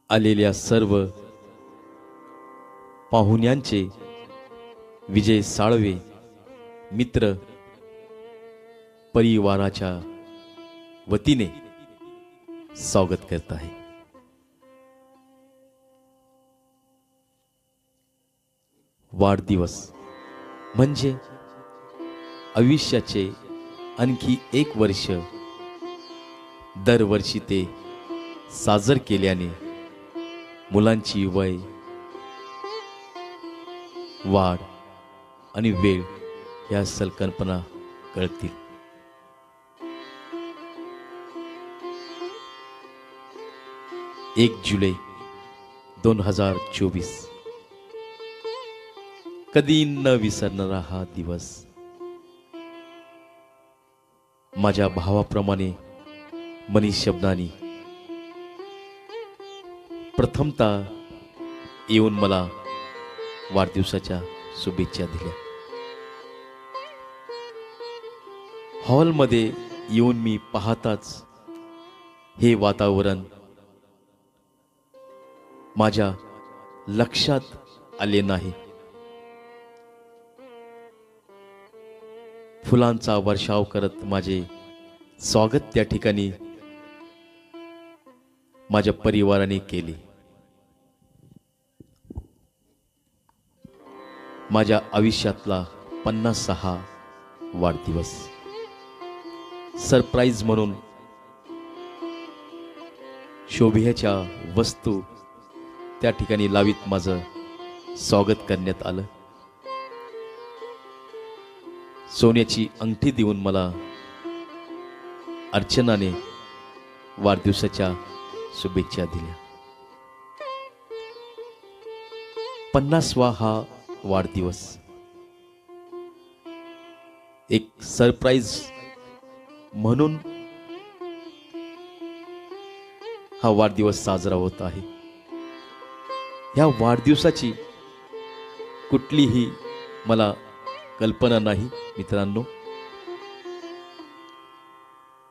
आलेल्या सर्व पाहुण्यांचे विजय साळवे मित्र परिवाराच्या वतीने स्वागत करत आहे। वाढदिवस म्हणजे आयुष्याचे आणखी एक वर्ष दरवर्षी ते साजर केल्याने मुलांची वय वाढ आणि वेळ या संकल्पना कळतील। 1 जुलै 2024 कधी न विसरणारा हा दिवस। माझ्या भावाप्रमाणे मनीष शब्दांनी प्रथमतः येऊन मला वाढदिवसाच्या शुभेच्छा दिल्या। हॉलमध्ये येऊन मी पाहताच हे वातावरण माझ्या लक्षात आले नाही। फुलांचा वर्षाव करत माझे स्वागत त्या ठिकाणी माझ्या परिवाराने केले। माझ्या आयुष्यातला 56 वाढदिवस सरप्राईज म्हणून शोभेच्या वस्तू त्या ठिकाणी लावित माझं स्वागत करण्यात आलं। सोन्याची अंगठी देऊन मला अर्चनाने वाढदिवसाच्या शुभेच्छा दिल्या। 50वा हा वाढदिवस एक सरप्राईज म्हणून हा वाढदिवस साजरा होत आहे। या वाढदिवसाची कुठलीही मला कल्पना नाही मित्रांनो।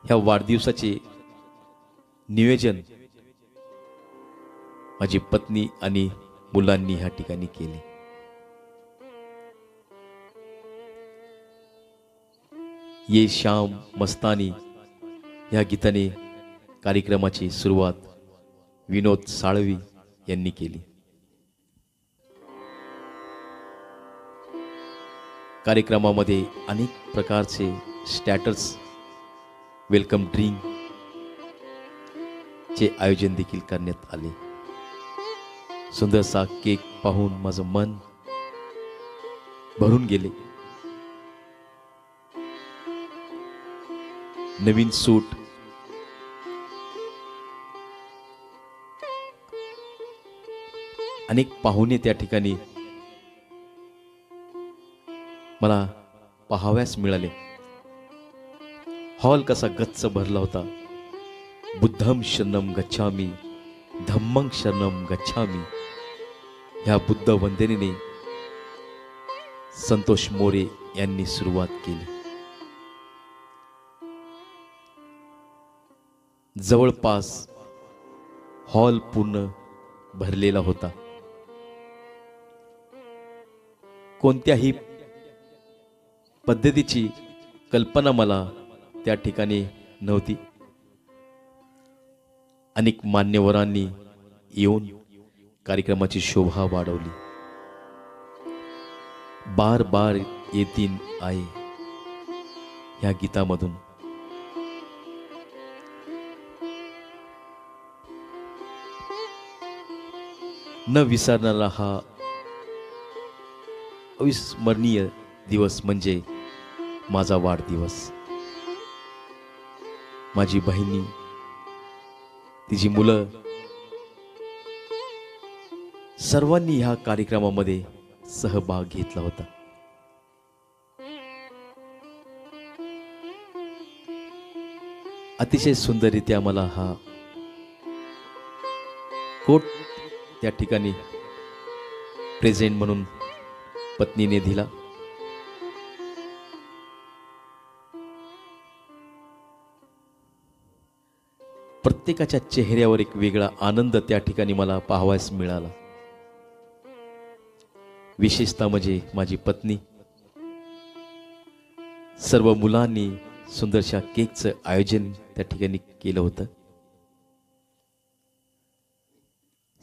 ह्या वाढदिवसाचे नियोजन माझी पत्नी आणि मुलांनी ह्या ठिकाणी केले। ये शाम मस्तानी ह्या गीताने कार्यक्रमाची सुरुवात विनोद साळवी यांनी केली। कार्यक्रमामध्ये अनेक प्रकारचे स्टॅटर्स वेलकम ड्रिंक चे आयोजन देखील करण्यात आले। सुंदरसा केक पाहून माझं मन भरून गेले। नवीन सूट अनेक पाहुणे त्या ठिकाणी मला पाहाव्यास मिळाले। हॉल कसा गच्च भरला होता। बुद्धं शरणं गच्छामि धम्मं शरणं गच्छामि ह्या बुद्ध वंदनेने संतोष मोरे यांनी सुरुवात केली। जवळपास हॉल पूर्ण भरलेला होता। कोणत्याही पद्धतीची कल्पना मला त्या ठिकाणी नव्हती। अनेक मान्यवरांनी येऊन कार्यक्रमाची शोभा वाढवली। बार बार ये दिन आए ह्या गीतामधून न विसरणारा हा अविस्मरणीय दिवस म्हणजे माझा वाढदिवस। माझी बहिणी तिची मुलं सर्वांनी ह्या कार्यक्रमामध्ये सहभाग घेतला होता। अतिशय सुंदररित्या मला हा कोट त्या ठिकाणी प्रेझेंट म्हणून पत्नीने दिला। प्रत्येकाच्या चेहऱ्यावर एक वेगळा आनंद त्या ठिकाणी मला पाहावयास मिळाला. विशेषतः म्हणजे माझी पत्नी, सर्व मुलांनी सुंदरशा केकचं आयोजन त्या ठिकाणी केलं होतं.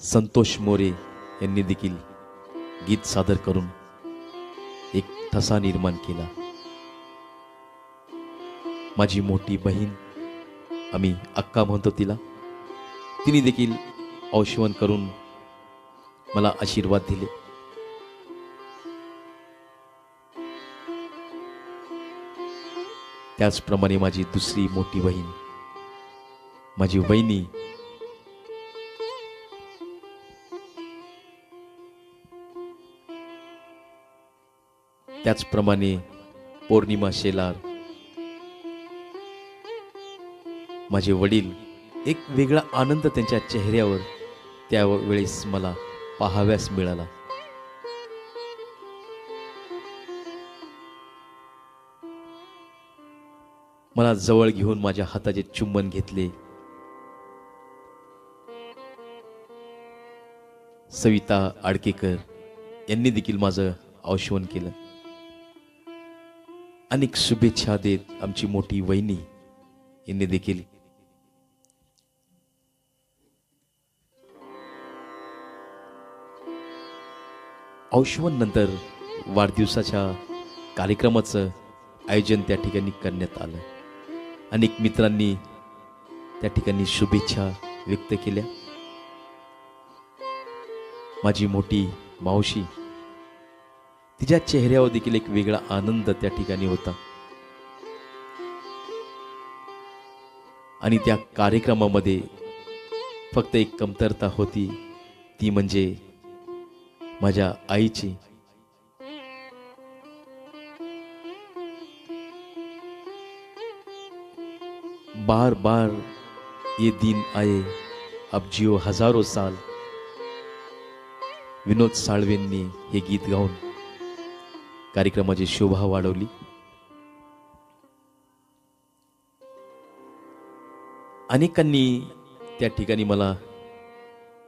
संतोष मोरे यांनी देखील गीत सादर करून एक ठसा निर्माण केला. माझी मोठी बहीण, आम्ही अक्का म्हणतो तिला, तिने देखील औषवण करून मला आशीर्वाद दिले. त्याचप्रमाणे माझी दुसरी मोठी बहीण, माझी वहिनी, त्याचप्रमाणे पौर्णिमा शेलार, माझे वडील, एक वेगळा आनंद त्यांच्या चेहऱ्यावर त्यावेळेस मला पाहाव्यास मिळाला. मला जवळ घेऊन माझ्या हाताचे चुंबन घेतले. सविता आडकेकर यांनी देखील माझं औषवण केलं. अनेक शुभेच्छा देत आमची मोठी वहिनी यांनी देखील औषवण नंतर वाढदिवसाच्या कार्यक्रमाचं आयोजन त्या ठिकाणी करण्यात आलं. अनेक मित्रांनी त्या ठिकाणी शुभेच्छा व्यक्त केल्या. माझी मोठी मावशी, तिच्या चेहऱ्यावर देखील एक वेगळा आनंद त्या ठिकाणी होता. आणि त्या कार्यक्रमामध्ये फक्त एक कमतरता होती, ती म्हणजे माझ्या आईची. बार बार ये दिन आए अब जिओ हजारो साल, विनोद साळवेंनी हे गीत गाऊन कार्यक्रमाची शोभा वाढवली. अनेकांनी त्या ठिकाणी मला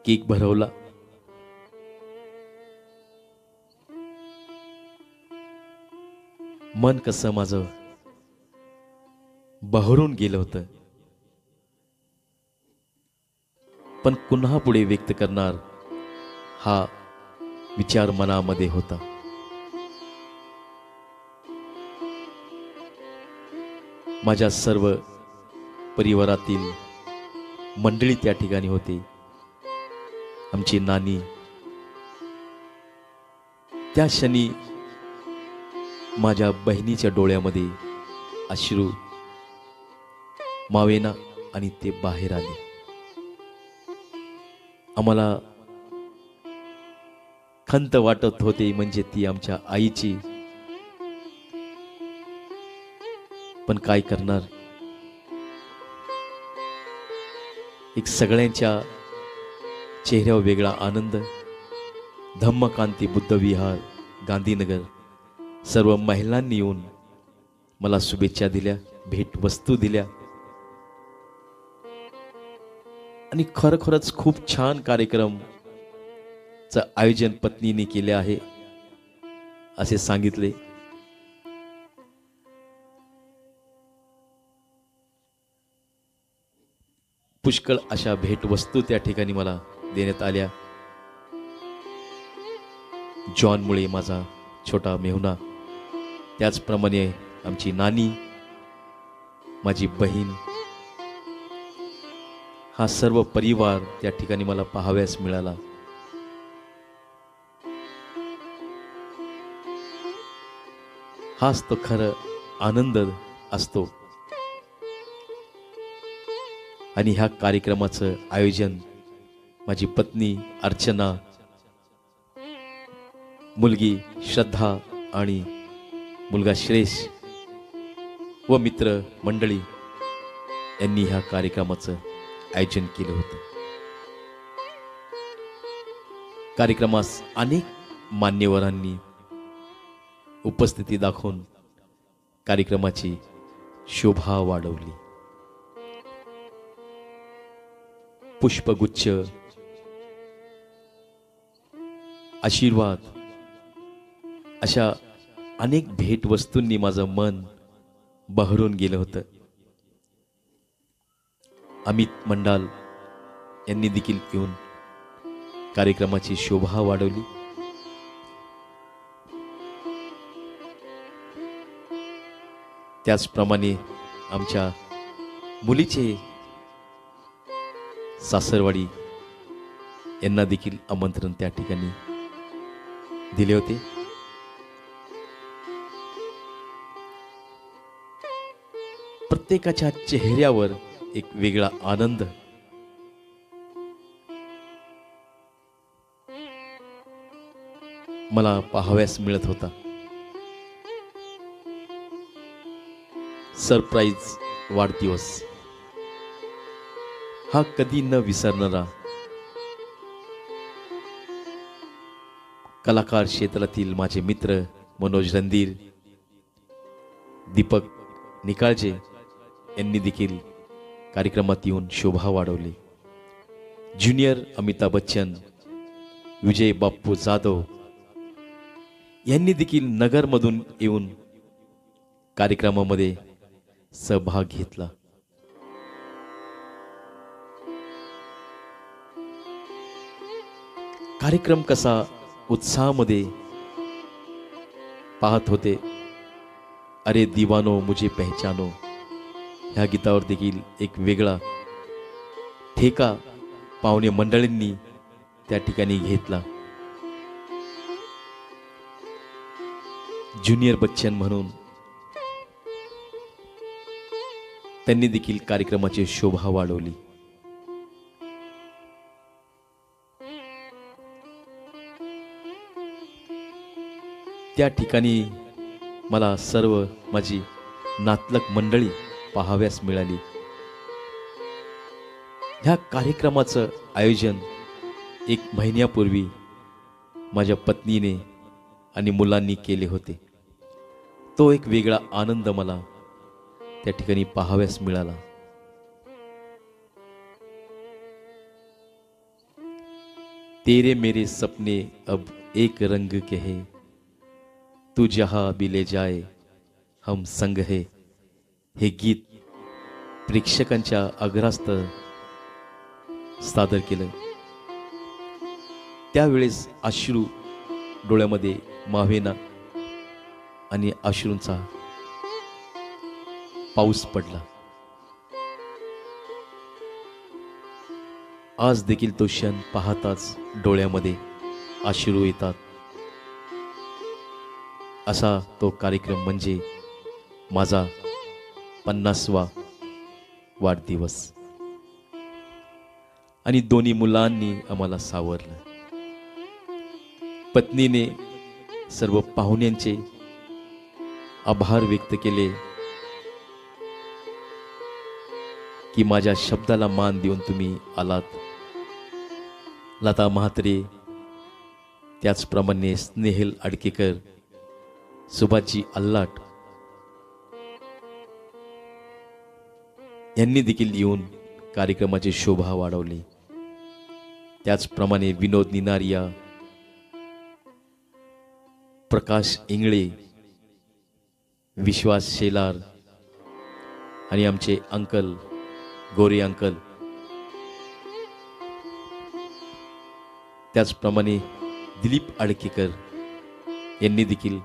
केक भरवला. मन कसं माझं बहरून गेलं होतं. पण पुन्हा पुढे व्यक्त करणार हा विचार मनामध्ये होता. माझ्या सर्व परिवारातील मंडळी त्या ठिकाणी होते. आमची नानी. त्या क्षणी माझ्या बहिणीच्या डोळ्यामध्ये अश्रू मावेना आणि ते बाहेर आले. आम्हाला खंत वाटत होते, म्हणजे ती आमच्या आईची. पण काय करणार, एक सगळ्यांच्या चेहऱ्यावर वेगळा आनंद. धम्मकांती बुद्ध विहार, गांधीनगर, सर्व महिलांनी येऊन मला शुभेच्छा दिल्या, भेट वस्तू दिल्या. आणि खरोखरच खूप छान कार्यक्रमचं आयोजन पत्नीने केले आहे असे सांगितले. पुष्कळ अशा भेटवस्तू त्या ठिकाणी मला देण्यात आल्या. जॉनमुळे माझा छोटा मेहुणा, त्याचप्रमाणे आमची नानी, माझी बहीण, हा सर्व परिवार त्या ठिकाणी मला पाहाव्यास मिळाला. हाच तो खरं आनंद असतो. आणि ह्या कार्यक्रमाचं आयोजन माझी पत्नी अर्चना, मुलगी श्रद्धा आणि मुलगा श्रेष व मित्र मंडळी यांनी ह्या कार्यक्रमाचं आयोजन केलं होतं. कार्यक्रमास अनेक मान्यवरांनी उपस्थिती दाखवून कार्यक्रमाची शोभा वाढवली. पुष्पगुच्छ, आशीर्वाद अशा अनेक भेटवस्तूंनी माझं मन बहरून गेलं होतं. अमित मंडाल यांनी देखील येऊन कार्यक्रमाची शोभा वाढवली. त्याचप्रमाणे आमच्या मुलीचे सासरवाडी यांना देखील आमंत्रण त्या ठिकाणी दिले होते. प्रत्येकाच्या चेहऱ्यावर एक वेगळा आनंद मला पाहाव्यास मिळत होता. सरप्राईज वाढदिवस हा कधी न विसरणारा कलाकार क्षेत्रातील माझे मित्र मनोज रणधीर, दीपक निकाळजे यांनी देखील कार्यक्रमात येऊन शोभा वाढवली. ज्युनियर अमिताभ बच्चन, विजय बाप्पू जाधव यांनी देखील नगरमधून येऊन कार्यक्रमामध्ये सहभाग घेतला. कार्यक्रम कसा उत्साहामध्ये पाहत होते. अरे दीवानो मुझे पहचानो ह्या गीतावर देखील एक वेगळा ठेका पाहुणे मंडळींनी त्या ठिकाणी घेतला. ज्युनियर बच्चन म्हणून त्यांनी देखील कार्यक्रमाची शोभा वाढवली. त्या ठिकाणी मला सर्व माझी नातलग मंडळी पाहाव्यास मिळाली. ह्या कार्यक्रमाचं आयोजन 1 महिन्यापूर्वी माझ्या पत्नीने आणि मुलांनी केले होते. तो एक वेगळा आनंद मला त्या ठिकाणी पाहाव्यास मिळाला. तेरे मेरे सपने अब एक रंग के है, तू जहां भी ले जाए हम संग है. हे गीत प्रेक्षकांच्या आग्रहास्त सादर केलं. त्यावेळेस अश्रू डोळ्यामध्ये मावेना आणि अश्रूंचा पाऊस पडला. आज देखील तो क्षण पाहताच डोळ्यामध्ये अश्रू येतात. असा तो कार्यक्रम म्हणजे माझा 50वा वाढदिवस. आणि दोन्ही मुलांनी आम्हाला सावरलं. पत्नीने सर्व पाहुण्यांचे आभार व्यक्त केले की माझ्या शब्दाला मान देऊन तुम्ही आलात. लता म्हात्रे, त्याचप्रमाणे स्नेहल अडकेकर, सुभाषजी अल्लाट यांनी देखील येऊन कार्यक्रमाची शोभा वाढवली. त्याचप्रमाणे विनोद निनारिया, प्रकाश इंगळे, विश्वास शेलार आणि आमचे अंकल गोरे अंकल, त्याचप्रमाणे दिलीप आडकेकर यांनी देखील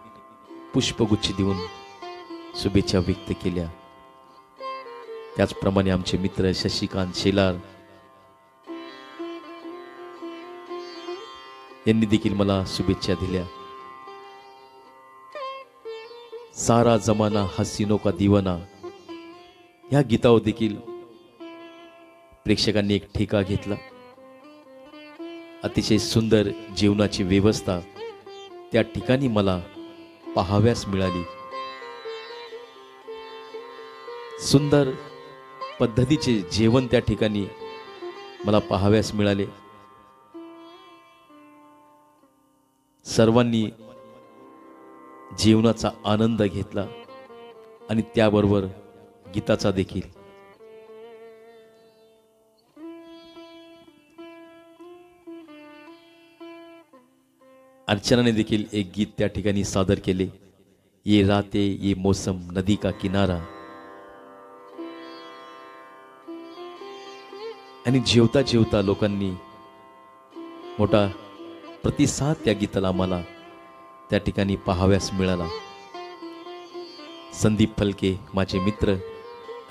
पुष्पगुच्छ देऊन शुभेच्छा व्यक्त केल्या. त्याचप्रमाणे आमचे मित्र शशिकांत शेलार यांनी देखील मला शुभेच्छा दिल्या. सारा जमाना हसीनों का दीवाना ह्या गीतावर देखील प्रेक्षकांनी एक ठेका घेतला. अतिशय सुंदर जेवणाची व्यवस्था त्या ठिकाणी मला पाहाव्यास मिळाली. सुंदर पद्धतीचे जेवण त्या ठिकाणी मला पाहाव्यास मिळाले. सर्वांनी जेवणाचा आनंद घेतला आणि त्याबरोबर गीताचा देखील. अर्चनाने देखील एक गीत त्या ठिकाणी सादर केले, ये राते ये मौसम नदी का किनारा. आणि जेवता जेवता लोकांनी मोठा प्रतिसाद त्या गीताला आम्हाला त्या ठिकाणी पाहाव्यास मिळाला. संदीप फलके माझे मित्र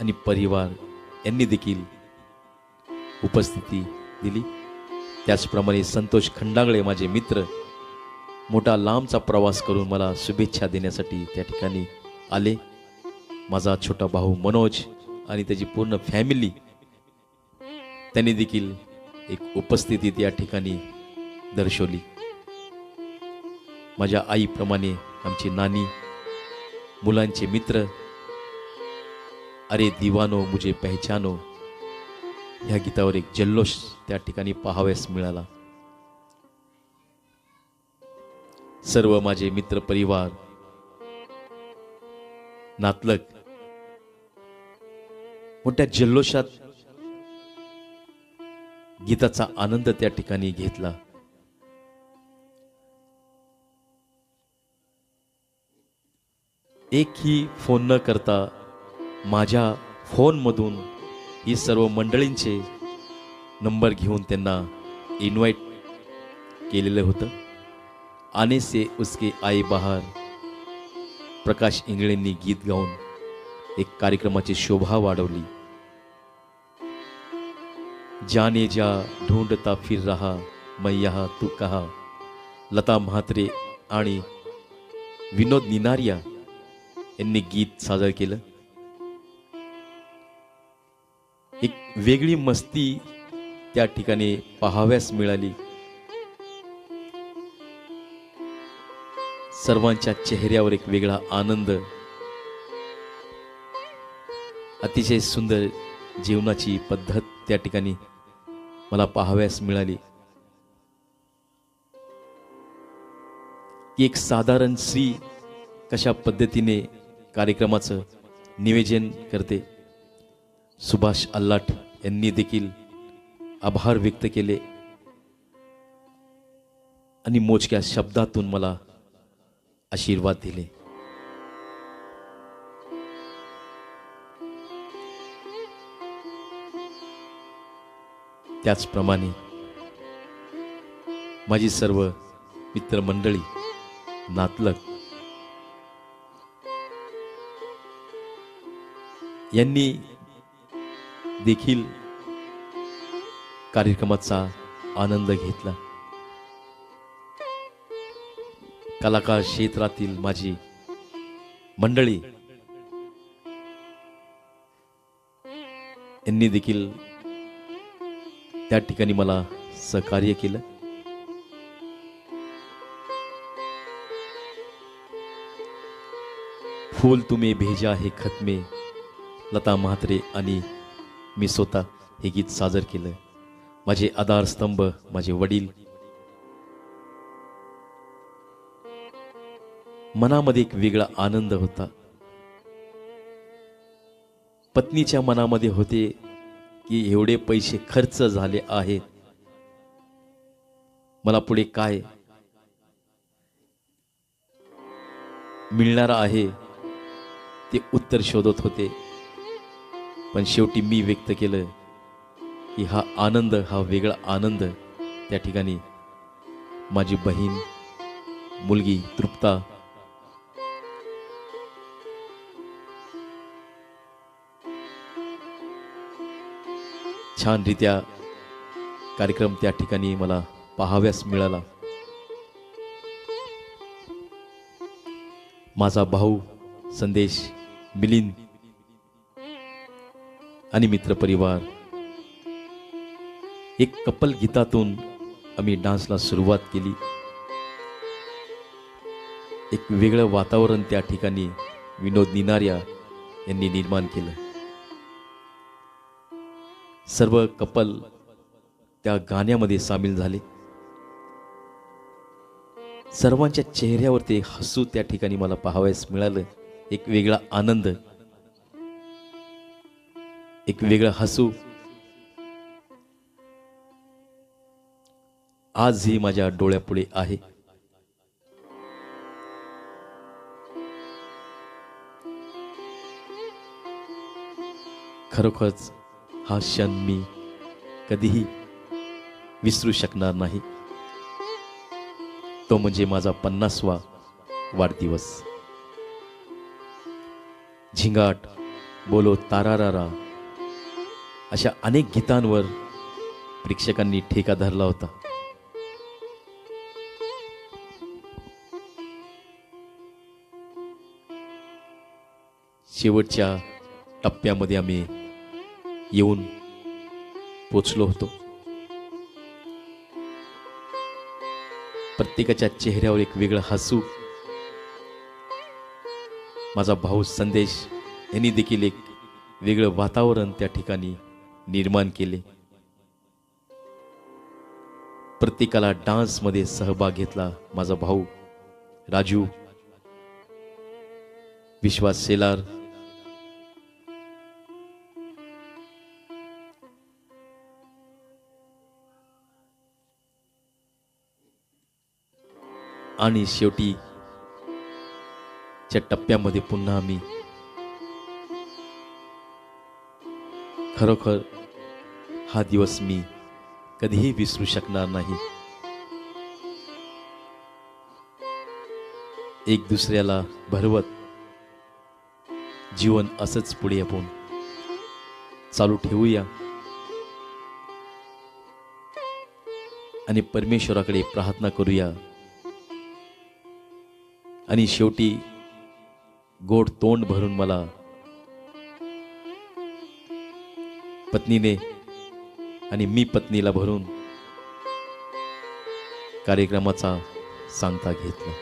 आणि परिवार यांनी देखील उपस्थिती दिली. त्याचप्रमाणे संतोष खंडागळे माझे मित्र मोठा लांबचा प्रवास करून मला शुभेच्छा देण्यासाठी त्या ठिकाणी आले. माझा छोटा भाऊ मनोज आणि त्याची पूर्ण फॅमिली त्यांनी देखील एक उपस्थिती त्या ठिकाणी दर्शवली. माझ्या आईप्रमाणे आमची नानी, मुलांचे मित्र, अरे दिवानो मुझे पहचानो ह्या गीतावर एक जल्लोष त्या ठिकाणी पाहावयास मिळाला. सर्व माझे मित्र परिवार, नातलग मोठ्या जल्लोषात गीताचा आनंद त्या ठिकाणी घेतला. एकही फोन न करता माझ्या फोनमधून ही सर्व मंडळींचे नंबर घेऊन त्यांना इन्व्हाइट केलेलं होतं. आने से उसके आई बहार प्रकाश इंगळेंनी गीत गाऊन एक कार्यक्रमाची शोभा वाढवली. जाने जा ढूंढता फिर रहा मैं यहाँ तू कहा लता म्हात्रे आणि विनोद निनारिया यांनी गीत सादर केलं. एक वेगळी मस्ती त्या ठिकाणी पाहाव्यास मिळाली. सर्वांच्या चेहऱ्यावर एक वेगळा आनंद, अतिशय सुंदर जीवनाची पद्धत त्या ठिकाणी मला पाहाव्यास मिळाली. एक साधारण स्त्री कशा पद्धतीने कार्यक्रमाचं नियोजन करते. सुभाष अल्लाट यांनी देखील आभार व्यक्त केले आणि मोजक्या शब्दातून मला आशीर्वाद दिले. त्याचप्रमाणे माझी सर्व मित्रमंडळी, नातलग यांनी देखील कार्यक्रमाचा आनंद घेतला. कलाकार क्षेत्रातील माझी मंडळी यांनी देखील त्या ठिकाणी मला सहकार्य केलं. फूल तुम्हें भेजा है खत में लता म्हात्रे आणि मी स्वतः हे गीत सादर केलं. माझे आधारस्तंभ माझे वडील. मनामध्ये एक वेगळा आनंद होता. पत्नीच्या मनामध्ये होते की एवढे पैसे खर्च झाले आहेत, मला पुढे काय मिळणार आहे ते उत्तर शोधत होते. पण शेवटी मी व्यक्त केलं की हा आनंद, हा वेगळा आनंद त्या ठिकाणी माझी बहीण, मुलगी तृप्ता, छानरित्या कार्यक्रम त्या ठिकाणी मला पाहाव्यास मिळाला. माझा भाऊ संदेश, मिलिंद आणि मित्रपरिवार एक कपल गीतातून आम्ही डान्सला सुरुवात केली. एक वेगळं वातावरण त्या ठिकाणी विनोद निनारिया यांनी निर्माण केलं. सर्व कपल त्या गाण्यामध्ये सामील झाले. सर्वांच्या चेहऱ्यावर ते हसू त्या ठिकाणी मला पाहावयास मिळालं. एक वेगळा आनंद, एक वेगळं हसू आजही माझ्या डोळ्यापुढे आहे. खरोखरच हा क्षण मी कधीही विसरू शकणार नाही. तो म्हणजे माझा 50वा वाढदिवस. झिंगाट, बोलो तारारारा अशा अनेक गीतांवर प्रेक्षकांनी ठेका धरला होता. शेवटच्या टप्प्यामध्ये आम्ही येऊन पोचलो होतो. प्रत्येकाच्या चेहऱ्यावर एक वेगळं हसू. माझा भाऊ संदेश यांनी देखील एक वेगळं वातावरण त्या ठिकाणी निर्माण केले. प्रत्येकाला डान्समध्ये सहभाग घेतला. माझा भाऊ राजू, विश्वास शेलार, आणि शेवटी च्या टप्प्यामध्ये पुन्हा आम्ही खरोखर हा दिवस मी कधीही विसरू शकणार नाही. एक दुसऱ्याला भरवत जीवन असंच पुढे आपण चालू ठेवूया आणि परमेश्वराकडे प्रार्थना करूया. आणि शेवटी गोड तोंड भरून मला पत्नीने आणि मी पत्नीला भरून कार्यक्रमाचा सांगता घेतला.